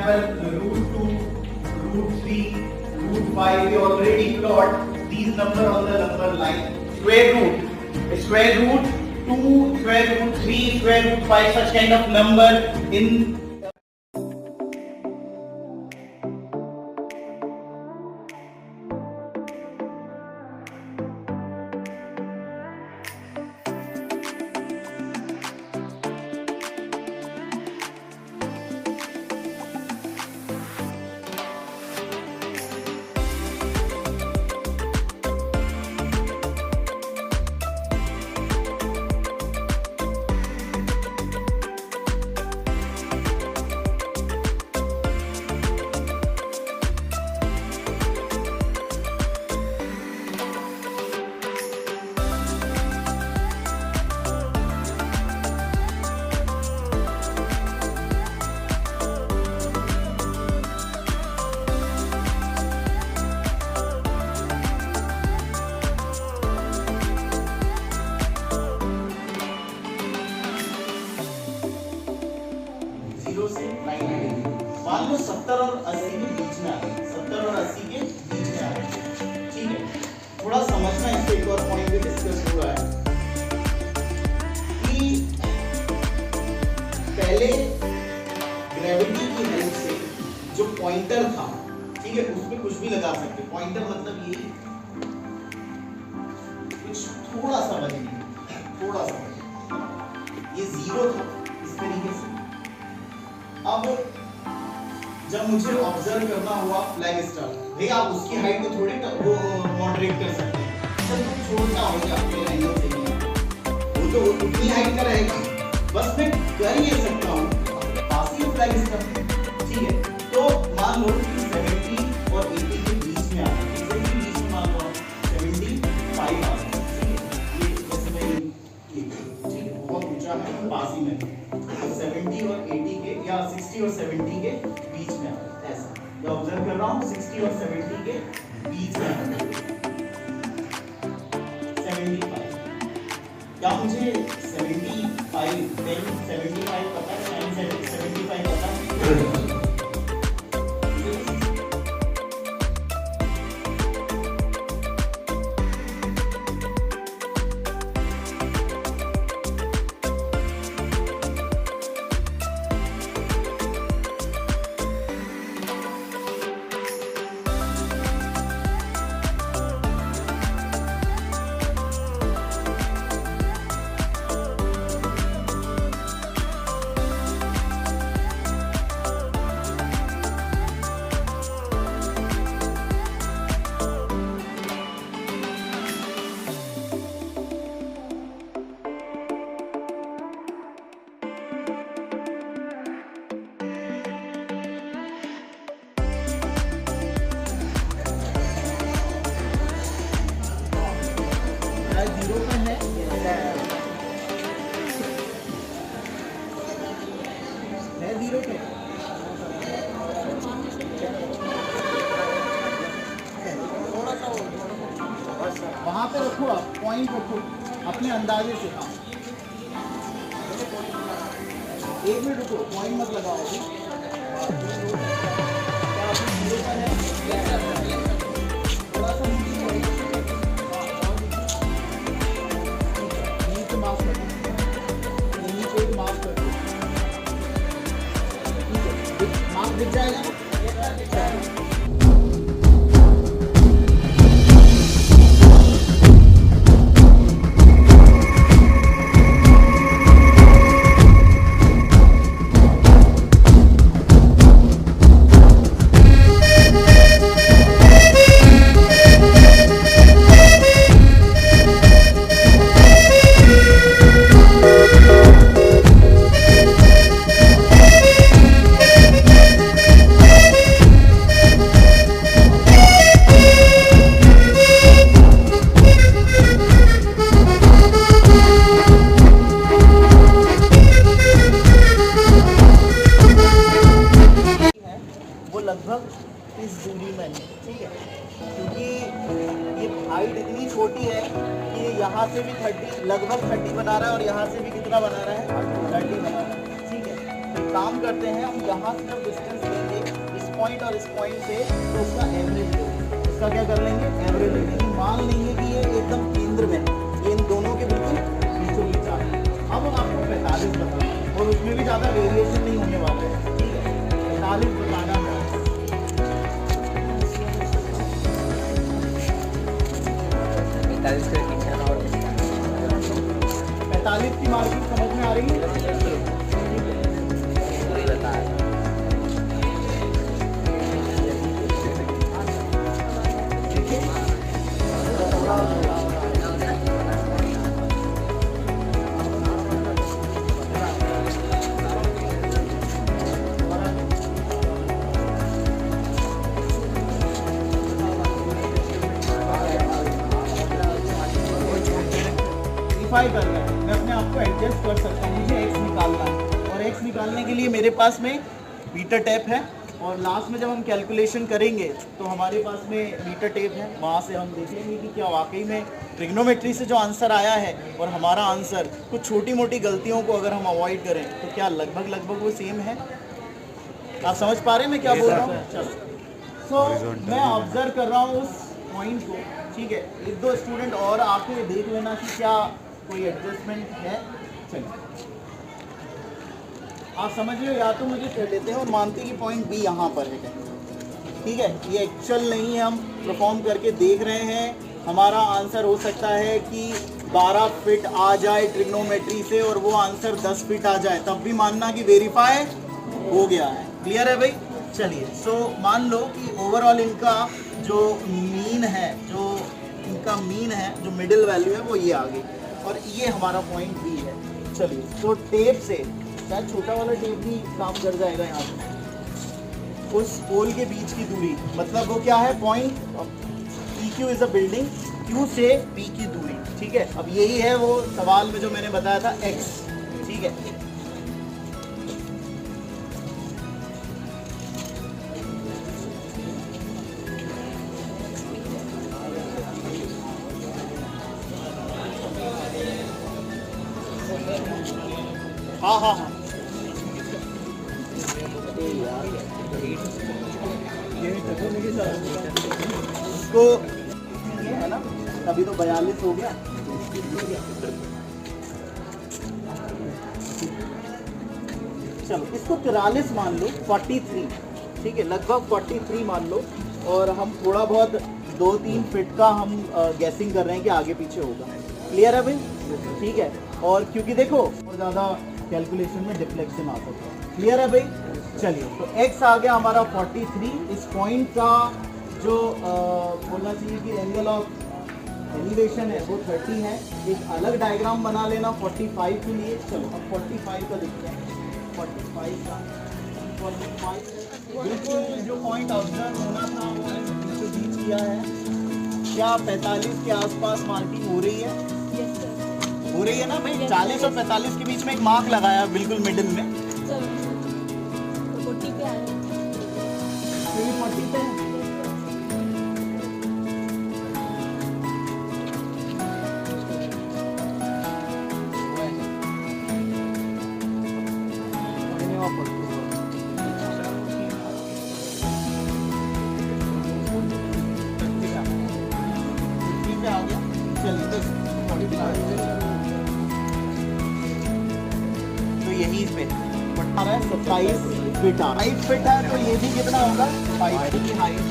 example, root 2, root 3, root 5, we already plot these number on the number line. Square root, square root 2, square root 3, square root 5, such kind of number in से 90 degree, मान लो 70 और 80 के बीच में आ गए, 70 और 80 के बीच में आ गए, ठीक है। थोड़ा समझना, इससे एक और पॉइंट भी डिस्कस हुआ है कि पहले ग्रेविटी की हेल्प से जो पॉइंटर था, ठीक है, उस पे कुछ भी लगा सकते। पॉइंटर मतलब ये कुछ थोड़ा सा वजन, थोड़ा सा वजन, ये 0 था इस तरीके से। अब जब मुझे ऑब्जर्व करना हुआ फ्लैग स्टार, भाई आप उसकी हाइट को थोड़ी वो मॉडरेट कर सकते हैं, सर तो छोड़ना होगा आपके एंगल से नहीं, वो तो उतनी हाइट का रहेगा, बस मैं कर ये सकता हूँ पासिंग फ्लैग स्टार, ठीक है। तो मान लो कि 70 और 80 के बीच में आ रहा है, एग्जैक्टली बीच में मान लो 75 आ रहा है, ठीक है। ये जैसे मैं ठीक है, बहुत ऊंचा है पासिंग में, 70 और 80 के या 60 और 70 के बीच में ऐसा मैं ऑब्जर्व कर रहा हूँ, 60 और 70 के बीच में 75। क्या मुझे 75 पता है, 75 पता है? वहाँ पे रखो, आप पॉइंट रखो अपने अंदाजे से। हाँ, 1 मिनट रुको, पॉइंट मत लगाओ अभी। थोड़ा सा नीचे माफ कर दो, नीचे माफ कर दो, माफ दिख जाएगा। लगभग इस दूरी में, ठीक है, क्योंकि ये हाइट इतनी छोटी है कि यहाँ से भी 30 लगभग 30 बना रहा है और यहाँ से भी कितना बना रहा है, 30 बना रहा है, ठीक है। तो काम करते हैं हम, यहाँ से जब डिस्टेंस लेंगे पॉइंट और इस पॉइंट से, तो उसका एवरेज लेंगे। उसका क्या कर लेंगे? एवरेज ले लेंगे। मान लेंगे कि ये एकदम केंद्र में, ये इन दोनों के बिल्कुल बीचों बीच आ रहा है। अब हम आपको 45 बताना है और उसमें भी ज़्यादा वेरिएशन नहीं होने वाला है, ठीक है? 45 बताना है। 45 की मार्किंग समझ में आ रही है? करना है, मैं अपने आप को एडजस्ट कर सकता हूँ। मुझे x निकालना है और x निकालने के लिए मेरे पास में मीटर टेप है और लास्ट में जब हम कैलकुलेशन करेंगे तो हमारे पास में मीटर टेप है, वहाँ से हम देखेंगे कि क्या वाकई में ट्रिग्नोमेट्री से जो आंसर आया है और हमारा आंसर, कुछ छोटी मोटी गलतियों को अगर हम अवॉइड करें तो क्या लगभग वो सेम है। आप समझ पा रहे हैं मैं क्या बोल रहा हूँ? चलो, सो मैं ऑब्जर्व कर रहा हूँ उस पॉइंट को, ठीक है? एक दो स्टूडेंट और आके देख लेना कि क्या कोई एडजस्टमेंट है। चलिए, आप समझ लो, या तो मुझे कह लेते हैं और मानते हैं कि पॉइंट बी यहाँ पर है, ठीक है? ये एक्चुअल नहीं है, हम परफॉर्म करके देख रहे हैं। हमारा आंसर हो सकता है कि 12 फीट आ जाए ट्रिग्नोमेट्री से और वो आंसर 10 फीट आ जाए, तब भी मानना कि वेरीफाई हो गया है। क्लियर है भाई? चलिए, सो मान लो कि ओवरऑल इनका जो मीन है, जो मिडिल वैल्यू है वो ये आ गई और ये हमारा पॉइंट बी है। चलिए, तो टेप से शायद छोटा वाला टेप भी काम कर जाएगा यहाँ पे। उस पोल के बीच की दूरी, मतलब वो क्या है? Point P Q is a building, Q से पी की दूरी, ठीक है? अब यही है वो सवाल में जो मैंने बताया था एक्स, ठीक है? हाँ इसको ये है ना, अभी तो 42 हो गया। चलो, इसको 43 मान लो, 43, ठीक है? लगभग 43 मान लो और हम थोड़ा बहुत 2-3 फीट का हम गैसिंग कर रहे हैं कि आगे पीछे होगा। क्लियर है भाई? ठीक है। और क्योंकि देखो और ज़्यादा कैलकुलेशन में डिफ्लेक्शन आता है। क्लियर है भाई? चलिए, तो x आ गया हमारा 43। इस पॉइंट का जो बोलना चाहिए कि एंगल ऑफ एलिवेशन है वो 30 है। एक अलग डायग्राम बना लेना 45 के लिए। चलो, अब 45 का देखते हैं। 45 का 45 बिल्कुल जो पॉइंट ऑब्जर्व होना था वो बीचों बीच किया है। क्या 45 के आसपास मार्किंग हो रही है? हो रही है ना भाई? 40 और 45 के बीच में एक मार्क लगाया बिल्कुल मिडिल में। 40 पे आ रहा है। 40 पे तो यही पे 27 फीट आ 5 फीट है, तो ये भी कितना होगा? 5 फीट की हाइट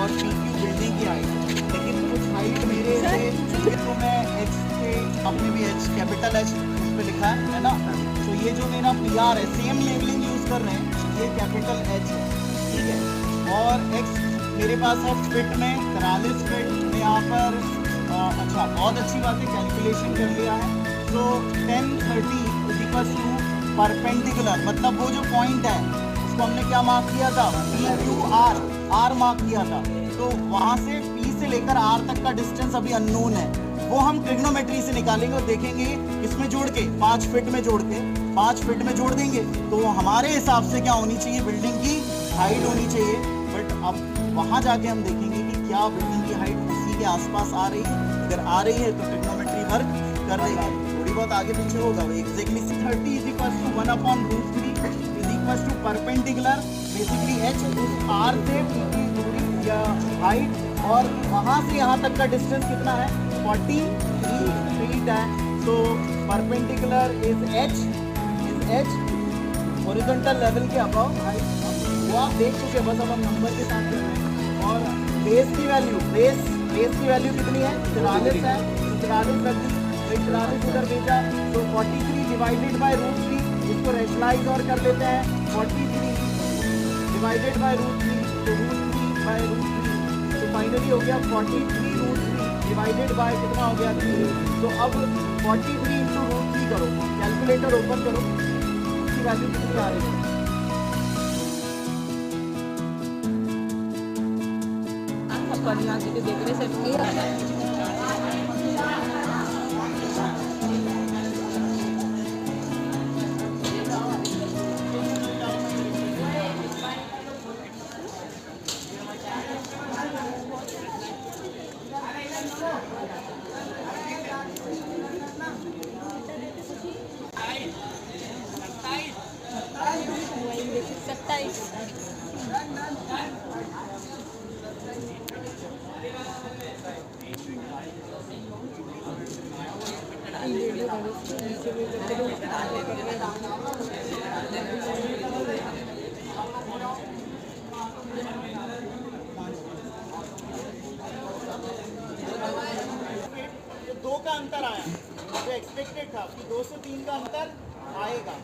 और पी क्यू बिल्डिंग की हाइट। लेकिन कुछ हाइट मेरे से तो मैं एच से, आपने भी एच कैपिटल एच इस पे लिखा है ना? तो ये जो मेरा पी आर है, सेम लेबलिंग यूज़ कर रहे हैं, ये कैपिटल एच है, ठीक है? और एक्स मेरे पास है फीट में 43 फीट में यहाँ पर। अच्छा, बहुत अच्छी बात है, कैलकुलेशन कर लिया है। तो 1030 = परपेंडिकुलर, मतलब वो जो पॉइंट है उसको हमने क्या मार्क किया था? आर मार्क किया था। तो वहाँ से P से लेकर R तक का डिस्टेंस अभी अननोन है, वो हम ट्रिग्नोमेट्री से निकालेंगे और देखेंगे इसमें जोड़ के 5 फीट में जोड़ के 5 फीट में जोड़ देंगे तो हमारे हिसाब से क्या होनी चाहिए? बिल्डिंग की हाइट होनी चाहिए। बट अब वहाँ जाके हम देखेंगे कि क्या बिल्डिंग की हाइट उसी के आसपास आ रही है। अगर आ रही है तो ट्रिग्नोमेट्री वर्क कर रही है, थोड़ी बहुत आगे पीछे होगा। Exactly 30 = 1/√3 = refers to perpendicular, basically h उस r से p की दूरी या हाइट, और वहाँ से यहाँ तक का डिस्टेंस कितना है 43 फीट है. तो perpendicular is h, horizontal level के अबव हाइट. वो आप देख चुके, बस अब हम नंबर के साथ कर रहे हैं. और बेस की वैल्यू, बेस की वैल्यू कितनी है 44 है. 44 रख दी, 44 उधर भेजा, तो 43 डिवाइडेड बाय √3, इसको रेशनलाइज और कर लेते हैं. 43 डिवाइडेड बाय √3, तो √3 बाय √3, तो फाइनली हो गया 43 √3 डिवाइडेड बाय कितना हो गया 3. तो अब 43 इंटू √3 करो, कैलकुलेटर ओपन करो, इसकी वैल्यू कितनी आ रही है. यहाँ से देख रहे सब क्लियर है. दो का अंतर आया, जो एक्सपेक्टेड था कि 2 से 3 का अंतर आएगा.